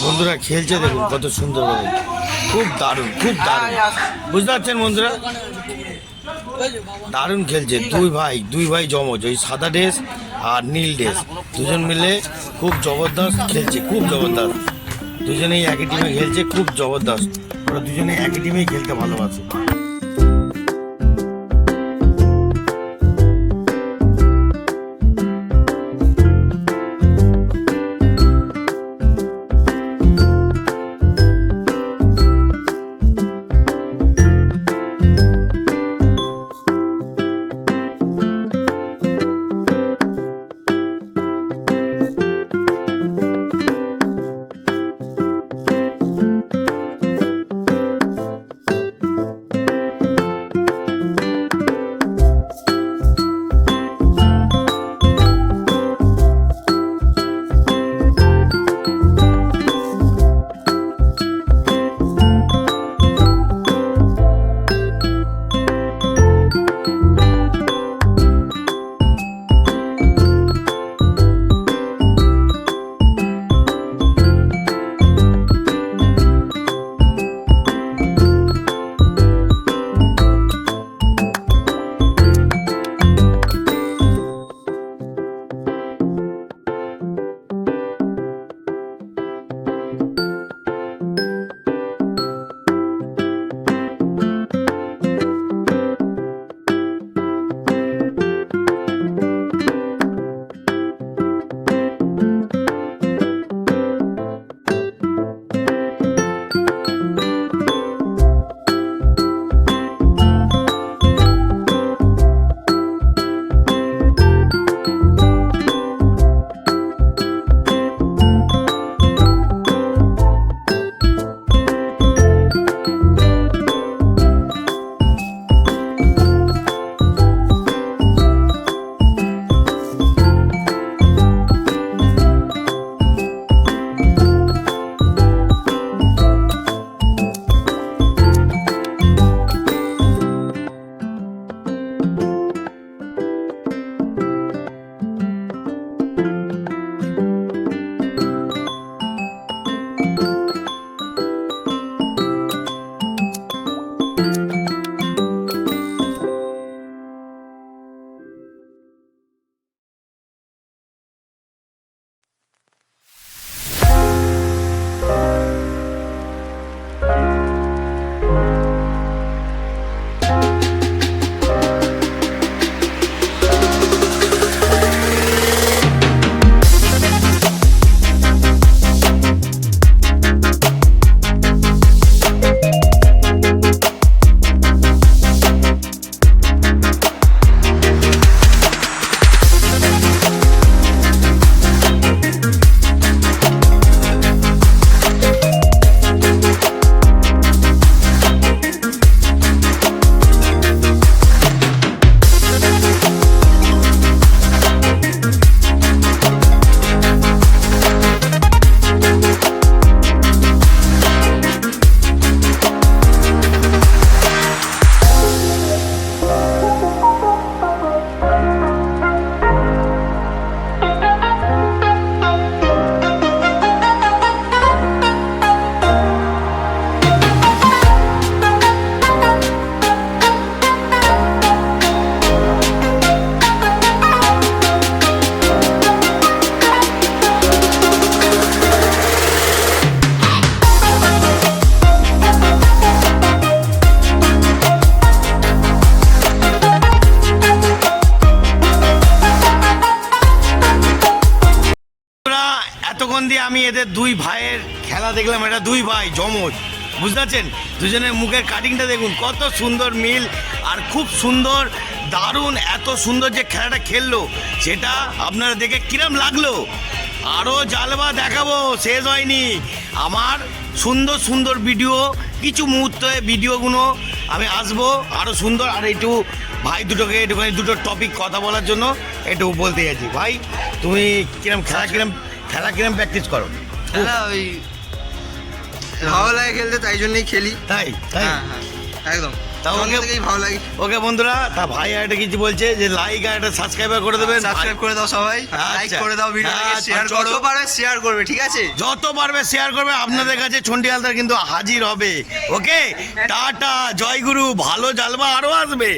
বন্ধুরা খেলছে দেখুন কত সুন্দর করে, খুব দারুণ, খুব দারুণ, বুঝতে পারছেন বন্ধুরা? দারুণ খেলছে দুই ভাই জমজ, ওই সাদা ড্রেস আর নীল ড্রেস, দুজন মিলে খুব জবরদস্ত খেলছে, খুব জবরদস্ত। দুজনেই একই টিমে খেলছে, খুব জবরদস্ত। ওরা দুজনে একই টিমেই খেলতে ভালোবাসে। এতক্ষণ দিয়ে আমি এদের দুই ভাইয়ের খেলা দেখলাম, এটা দুই ভাই জমজ, বুঝতে পারছেন? দুজনের মুখের কাটিংটা দেখুন কত সুন্দর মিল, আর খুব সুন্দর, দারুণ, এত সুন্দর যে খেলাটা খেললো সেটা আপনারা দেখে কিরম লাগলো? আরও জালবা দেখাবো, শেষ হয়নি আমার। সুন্দর সুন্দর ভিডিও, কিছু মুহূর্তে ভিডিওগুলো আমি আসবো আরও সুন্দর। আর একটু ভাই দুটোকে একটুখানি দুটো টপিক কথা বলার জন্য একটু বলতে যাচ্ছি। ভাই তুমি কিরম খেলা কিরম প্র্যাকটিস করো? খেলা ওই ভালো লাগে খেলতে, তাই জন্যই খেলি। তাই তাই হ্যাঁ, একদম। তা ওকে থেকেই ভালো লাগে। ওকে বন্ধুরা, তা ভাই একটা কিছু বলছে যে লাইক আর একটা সাবস্ক্রাইবার করে দেবেন। সাবস্ক্রাইব করে দাও সবাই, লাইক করে দাও, ভিডিওটাকে শেয়ার করো, যত পারবে শেয়ার করবে, ঠিক আছে? যত পারবে শেয়ার করবে। আপনাদের কাছে ছন্টি হালদার কিন্তু হাজির হবে। ওকে, টাটা, জয় গুরু, ভালো জালবা আরো আসবে।